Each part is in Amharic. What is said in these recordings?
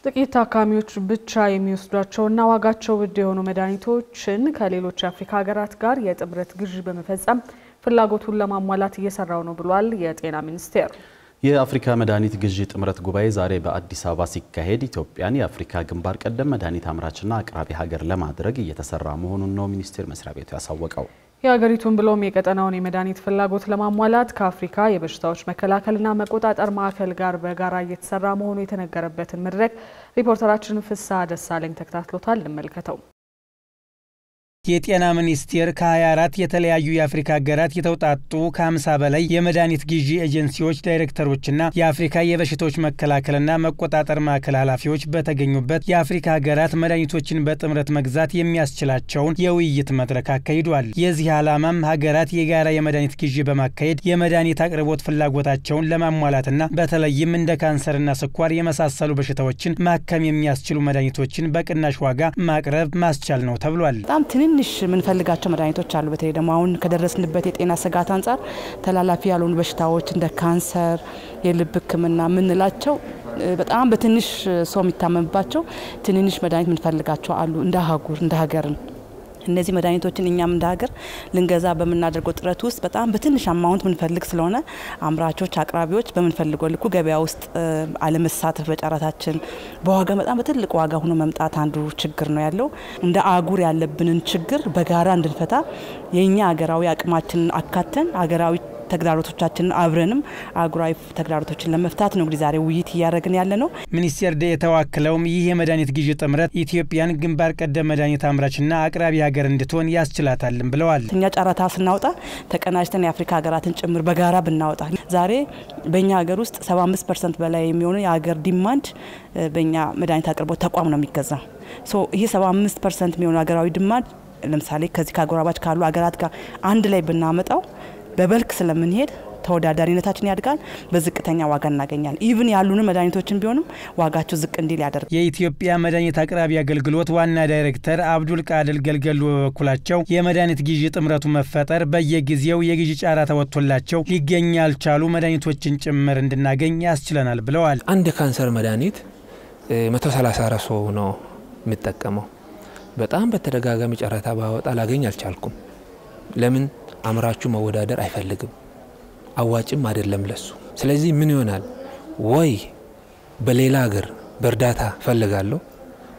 ጥቂት ታካሚዎች ብቻ የሚወስዷቸውና ዋጋቸው ውድ የሆኑ መድኃኒቶችን ከሌሎች የአፍሪካ ሀገራት ጋር የጥምረት ግዢ በመፈጸም ፍላጎቱን ለማሟላት እየሰራው ነው ብሏል የጤና ሚኒስቴር። የአፍሪካ መድኃኒት ግዢ ጥምረት ጉባኤ ዛሬ በአዲስ አበባ ሲካሄድ ኢትዮጵያን የአፍሪካ ግንባር ቀደም መድኃኒት አምራችና አቅራቢ ሀገር ለማድረግ እየተሰራ መሆኑን ነው ሚኒስቴር መስሪያ ቤቱ ያሳወቀው። የሀገሪቱን ብሎም የቀጠናውን የመድኃኒት ፍላጎት ለማሟላት ከአፍሪካ የበሽታዎች መከላከልና መቆጣጠር ማዕከል ጋር በጋራ እየተሰራ መሆኑ የተነገረበትን መድረክ ሪፖርተራችን ፍስሐ ደሳለኝ ተከታትሎታል። እንመልከተው። የጤና ሚኒስቴር ከ24 የተለያዩ የአፍሪካ ሀገራት የተውጣጡ ከ50 በላይ የመድኃኒት ግዢ ኤጀንሲዎች ዳይሬክተሮችና የአፍሪካ የበሽታዎች መከላከልና መቆጣጠር ማዕከል ኃላፊዎች በተገኙበት የአፍሪካ ሀገራት መድኃኒቶችን በጥምረት መግዛት የሚያስችላቸውን የውይይት መድረክ አካሂዷል። የዚህ ዓላማም ሀገራት የጋራ የመድኃኒት ግዢ በማካሄድ የመድኃኒት አቅርቦት ፍላጎታቸውን ለማሟላትና በተለይም እንደ ካንሰርና ስኳር የመሳሰሉ በሽታዎችን ማከም የሚያስችሉ መድኃኒቶችን በቅናሽ ዋጋ ማቅረብ ማስቻል ነው ተብሏል። ትንሽ ምንፈልጋቸው መድኃኒቶች አሉ። በተለይ ደግሞ አሁን ከደረስንበት የጤና ስጋት አንፃር ተላላፊ ያልሆኑ በሽታዎች እንደ ካንሰር፣ የልብ ህክምና ምንላቸው በጣም በትንሽ ሰው የሚታመምባቸው ትንንሽ መድኃኒት ምንፈልጋቸው አሉ እንደ አህጉር እንደ ሀገር። እነዚህ መድኃኒቶችን እኛም እንደ ሀገር ልንገዛ በመናደርገው ጥረት ውስጥ በጣም በትንሽ አማውንት ምንፈልግ ስለሆነ አምራቾች አቅራቢዎች በመንፈልገው ልኩ ገበያ ውስጥ አለመሳተፍ በጨረታችን በዋጋ በጣም በትልቅ ዋጋ ሆኖ መምጣት አንዱ ችግር ነው ያለው። እንደ አህጉር ያለብንን ችግር በጋራ እንድንፈታ የኛ ሀገራዊ አቅማችንን አካተን ሀገራዊ ተግዳሮቶቻችንን አብረንም አህጉራዊ ተግዳሮቶችን ለመፍታት ነው ዛሬ ውይይት እያደረግን ያለ ነው። ሚኒስቴር ዴኤታው አክለውም ይህ የመድኃኒት ግዢ ጥምረት ኢትዮጵያን ግንባር ቀደም መድኃኒት አምራችና አቅራቢ ሀገር እንድትሆን ያስችላታልም ብለዋል። እኛ ጨረታ ስናወጣ ተቀናጅተን የአፍሪካ ሀገራትን ጭምር በጋራ ብናወጣ ዛሬ በእኛ ሀገር ውስጥ 75% በላይ የሚሆኑ የሀገር ዲማንድ በእኛ መድኃኒት አቅርቦት ተቋም ነው የሚገዛው። ይህ 75% የሚሆኑ ሀገራዊ ዲማንድ ለምሳሌ ከዚህ ከአጎራባች ካሉ ሀገራት ጋር አንድ ላይ ብናመጣው በበልክ ስለምንሄድ ተወዳዳሪነታችን ያድጋል፣ በዝቅተኛ ዋጋ እናገኛለን። ኢቭን ያሉን መድኃኒቶችን ቢሆንም ዋጋቸው ዝቅ እንዲል ያደርጋል። የኢትዮጵያ መድኃኒት አቅራቢ አገልግሎት ዋና ዳይሬክተር አብዱል ቃድር ገልገሉ በበኩላቸው የመድኃኒት ግዢ ጥምረቱ መፈጠር በየጊዜው የግዢ ጨረታ ወጥቶላቸው ሊገኝ ያልቻሉ መድኃኒቶችን ጭምር እንድናገኝ ያስችለናል ብለዋል። አንድ ካንሰር መድኃኒት 134 ሰው ነው የሚጠቀመው። በጣም በተደጋጋሚ ጨረታ ባወጣ ላገኝ አልቻልኩም። ለምን? አምራቹ መወዳደር አይፈልግም፣ አዋጭም አይደለም ለሱ። ስለዚህ ምን ይሆናል? ወይ በሌላ ሀገር በእርዳታ ፈልጋለሁ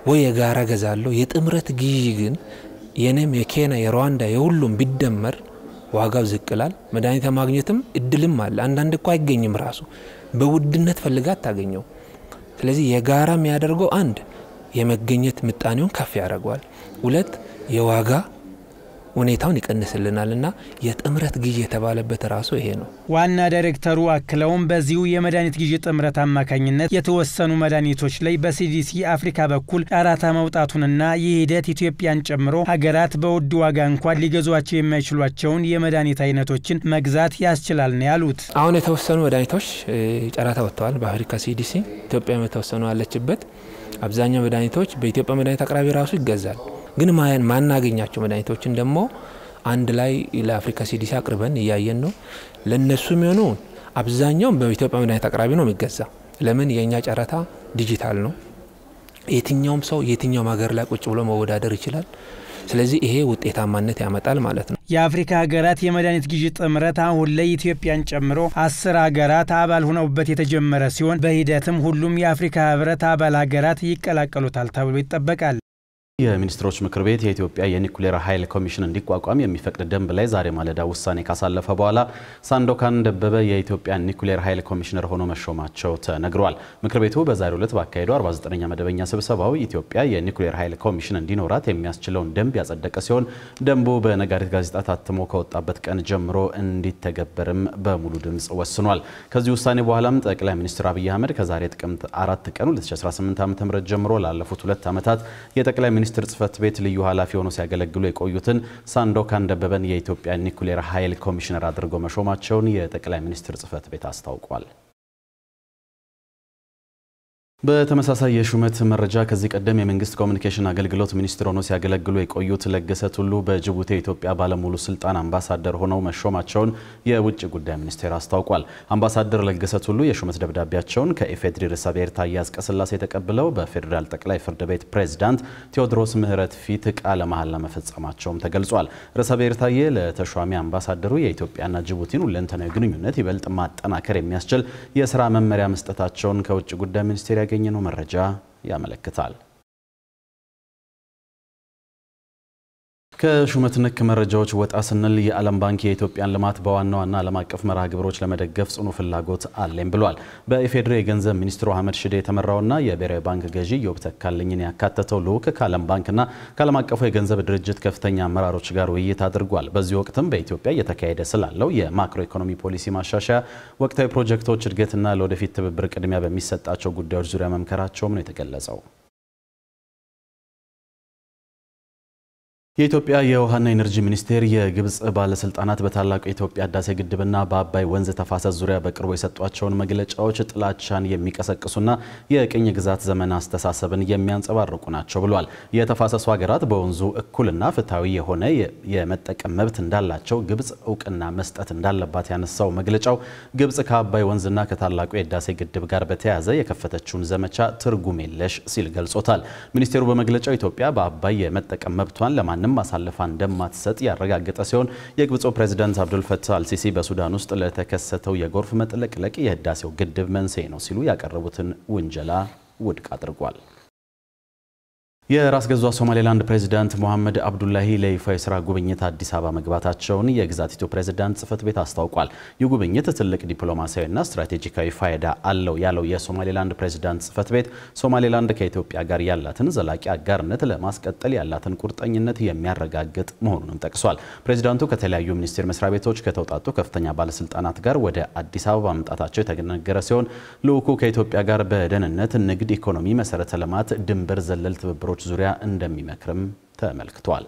ወይ የጋራ ገዛለሁ። የጥምረት ግዢ ግን የኔም የኬንያ የሩዋንዳ የሁሉም ቢደመር ዋጋው ዝቅላል። መድኃኒት ማግኘትም እድልም አለ። አንዳንድ እኮ አይገኝም፣ ራሱ በውድነት ፈልጋት ታገኘው። ስለዚህ የጋራ የሚያደርገው አንድ የመገኘት ምጣኔውን ከፍ ያደርጋል፣ ሁለት የዋጋ ሁኔታውን ይቀንስልናልና የጥምረት ግዢ የተባለበት ራሱ ይሄ ነው። ዋና ዳይሬክተሩ አክለውም በዚሁ የመድኃኒት ግዢ ጥምረት አማካኝነት የተወሰኑ መድኃኒቶች ላይ በሲዲሲ አፍሪካ በኩል ጨረታ መውጣቱንና ይህ ሂደት ኢትዮጵያን ጨምሮ ሀገራት በውድ ዋጋ እንኳን ሊገዟቸው የማይችሏቸውን የመድኃኒት አይነቶችን መግዛት ያስችላል ነው ያሉት። አሁን የተወሰኑ መድኃኒቶች ጨረታ ወጥተዋል በአፍሪካ ሲዲሲ። ኢትዮጵያ የተወሰኑ አለችበት። አብዛኛው መድኃኒቶች በኢትዮጵያ መድኃኒት አቅራቢ ራሱ ይገዛል። ግን ማናገኛቸው መድኃኒቶችን ደግሞ አንድ ላይ ለአፍሪካ ሲዲሲ አቅርበን እያየን ነው። ለነሱ የሚሆኑ አብዛኛው በኢትዮጵያ መድኃኒት አቅራቢ ነው የሚገዛ። ለምን? የኛ ጨረታ ዲጂታል ነው። የትኛውም ሰው የትኛውም ሀገር ላይ ቁጭ ብሎ መወዳደር ይችላል። ስለዚህ ይሄ ውጤታማነት ያመጣል ማለት ነው። የአፍሪካ ሀገራት የመድኃኒት ግዢ ጥምረት አሁን ላይ ኢትዮጵያን ጨምሮ 10 ሀገራት አባል ሆነውበት የተጀመረ ሲሆን በሂደትም ሁሉም የአፍሪካ ህብረት አባል ሀገራት ይቀላቀሉታል ተብሎ ይጠበቃል። የሚኒስትሮች ምክር ቤት የኢትዮጵያ የኒኩሌር ኃይል ኮሚሽን እንዲቋቋም የሚፈቅድ ደንብ ላይ ዛሬ ማለዳ ውሳኔ ካሳለፈ በኋላ ሳንዶካን ደበበ የኢትዮጵያ ኒኩሌር ኃይል ኮሚሽነር ሆኖ መሾማቸው ተነግሯል። ምክር ቤቱ በዛሬው ዕለት ባካሄደው 49ኛ መደበኛ ስብሰባው ኢትዮጵያ የኒኩሌር ኃይል ኮሚሽን እንዲኖራት የሚያስችለውን ደንብ ያጸደቀ ሲሆን ደንቡ በነጋሪት ጋዜጣ ታትሞ ከወጣበት ቀን ጀምሮ እንዲተገበርም በሙሉ ድምጽ ወስኗል። ከዚህ ውሳኔ በኋላም ጠቅላይ ሚኒስትር አብይ አህመድ ከዛሬ ጥቅምት 4 ቀን 2018 ዓ.ም ጀምሮ ላለፉት 2 ዓመታት የጠቅላይ ሚኒስትር ጽፈት ቤት ልዩ ኃላፊ ሆኖ ሲያገለግሉ የቆዩትን ሳንዶካን ደበበን የኢትዮጵያ ኒኩሌር ኃይል ኮሚሽነር አድርጎ መሾማቸውን የጠቅላይ ሚኒስትር ጽፈት ቤት አስታውቋል። በተመሳሳይ የሹመት መረጃ ከዚህ ቀደም የመንግስት ኮሚኒኬሽን አገልግሎት ሚኒስትር ሆነው ሲያገለግሉ የቆዩት ለገሰ ቱሉ በጅቡቲ የኢትዮጵያ ባለሙሉ ስልጣን አምባሳደር ሆነው መሾማቸውን የውጭ ጉዳይ ሚኒስቴር አስታውቋል። አምባሳደር ለገሰ ቱሉ የሹመት ደብዳቤያቸውን ከኢፌዴሪ ርዕሰ ብሔር ታዬ አጽቀሥላሴ ተቀብለው በፌዴራል ጠቅላይ ፍርድ ቤት ፕሬዝዳንት ቴዎድሮስ ምህረት ፊት ቃለ መሐላ መፈጸማቸውም ተገልጿል። ርዕሰ ብሔር ታዬ ለተሿሚ አምባሳደሩ የኢትዮጵያና ጅቡቲን ሁለንተናዊ ግንኙነት ይበልጥ ማጠናከር የሚያስችል የሥራ መመሪያ መስጠታቸውን ከውጭ ጉዳይ ሚኒስቴር ያገኘነው መረጃ ያመለክታል። ከሹመት ነክ መረጃዎች ወጣ ስንል የዓለም ባንክ የኢትዮጵያን ልማት በዋና ዋና ዓለም አቀፍ መርሃ ግብሮች ለመደገፍ ጽኑ ፍላጎት አለኝ ብሏል። በኢፌዴሪ የገንዘብ ሚኒስትሩ አህመድ ሽዴ የተመራውና የብሔራዊ ባንክ ገዢ ኢዮብ ተካልኝን ያካተተው ልዑክ ከዓለም ባንክና ከዓለም አቀፉ የገንዘብ ድርጅት ከፍተኛ አመራሮች ጋር ውይይት አድርጓል። በዚህ ወቅትም በኢትዮጵያ እየተካሄደ ስላለው የማክሮ ኢኮኖሚ ፖሊሲ ማሻሻያ፣ ወቅታዊ ፕሮጀክቶች እድገትና ለወደፊት ትብብር ቅድሚያ በሚሰጣቸው ጉዳዮች ዙሪያ መምከራቸውም ነው የተገለጸው። የኢትዮጵያ የውሃና ኢነርጂ ሚኒስቴር የግብጽ ባለስልጣናት በታላቁ የኢትዮጵያ ህዳሴ ግድብና በአባይ ወንዝ ተፋሰስ ዙሪያ በቅርቡ የሰጧቸውን መግለጫዎች ጥላቻን የሚቀሰቅሱና የቅኝ ግዛት ዘመን አስተሳሰብን የሚያንጸባርቁ ናቸው ብሏል። የተፋሰሱ ሀገራት በወንዙ እኩልና ፍትሃዊ የሆነ የመጠቀም መብት እንዳላቸው ግብጽ እውቅና መስጠት እንዳለባት ያነሳው መግለጫው ግብጽ ከአባይ ወንዝና ከታላቁ የህዳሴ ግድብ ጋር በተያያዘ የከፈተችውን ዘመቻ ትርጉም የለሽ ሲል ገልጾታል። ሚኒስቴሩ በመግለጫው ኢትዮጵያ በአባይ የመጠቀም መብቷን ለማንም ማሳለፋ እንደማትሰጥ ያረጋገጠ ሲሆን የግብፁ ፕሬዝዳንት አብዱል ፈታህ አልሲሲ በሱዳን ውስጥ ለተከሰተው የጎርፍ መጥለቅለቅ የህዳሴው ግድብ መንስኤ ነው ሲሉ ያቀረቡትን ውንጀላ ውድቅ አድርጓል። የራስ ገዟ ሶማሌላንድ ፕሬዝዳንት ሙሐመድ አብዱላሂ ለይፋ የሥራ ጉብኝት አዲስ አበባ መግባታቸውን የግዛቲቱ ፕሬዝዳንት ጽሕፈት ቤት አስታውቋል። ይህ ጉብኝት ትልቅ ዲፕሎማሲያዊና ስትራቴጂካዊ ፋይዳ አለው ያለው የሶማሌላንድ ፕሬዝዳንት ጽሕፈት ቤት ሶማሌላንድ ከኢትዮጵያ ጋር ያላትን ዘላቂ አጋርነት ለማስቀጠል ያላትን ቁርጠኝነት የሚያረጋግጥ መሆኑንም ጠቅሷል። ፕሬዝዳንቱ ከተለያዩ ሚኒስቴር መስሪያ ቤቶች ከተውጣጡ ከፍተኛ ባለስልጣናት ጋር ወደ አዲስ አበባ መምጣታቸው የተነገረ ሲሆን ልዑኩ ከኢትዮጵያ ጋር በደህንነት፣ ንግድ፣ ኢኮኖሚ፣ መሰረተ ልማት፣ ድንበር ዘለል ትብብሮች ዙሪያ እንደሚመክርም ተመልክቷል።